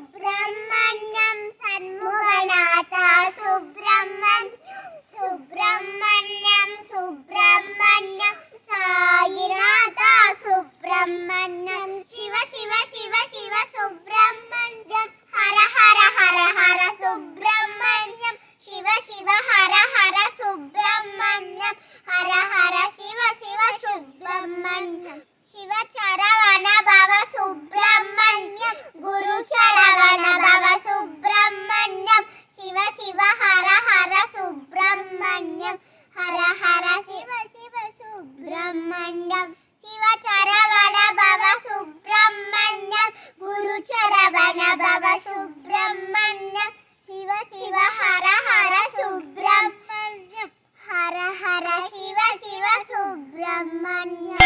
Subrahmanyam సన్ముగనాథ Subrahmanyam Subrahmanyam Subrahmanyam Sainath Subrahmanyam Shiva Shiva Shiva Shiva Subrahmanyam Hara Hara Hara Hara Subrahmanyam Shiva Shiva Hara Hara Subrahmanyam Hara Hara Shiva Shiva Subrahmanyam Shiva చరవణ Bhava Subrahmanyam Guru చరవణ Bhava Subrahmanyam Shiva Shiva Hara Hara Subrahmanyam Hara Hara Shiva Shiva Subrahmanyam Shiva చరవణ Bhava Subrahmanyam Guru చరవణ Bhava Subrahmanyam Shiva Shiva Hara Hara Subrahmanyam Hara Hara Shiva Shiva Subrahmanyam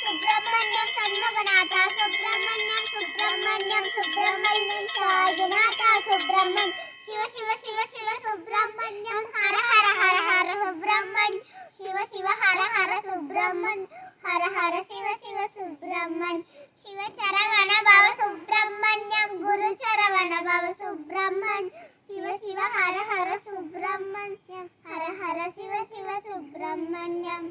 Subrahmanyam సన్ముగనాథ Subrahmanyam Subrahmanyam Subrahmanyam Sainath Subrahmanyam Shiva Shiva Shiva Shiva Subrahmanyam Hara Hara Hara Hara Subrahmanyam Shiva Shiva Hara Hara Subrahmanyam Hara Hara Shiva Shiva Subrahmanyam Shiva చరవణ Bhava Subrahmanyam Guru చరవణ Bhava Subrahmanyam Shiva Shiva Hara Hara Subrahmanyam Hara Hara Shiva Shiva Subrahmanyam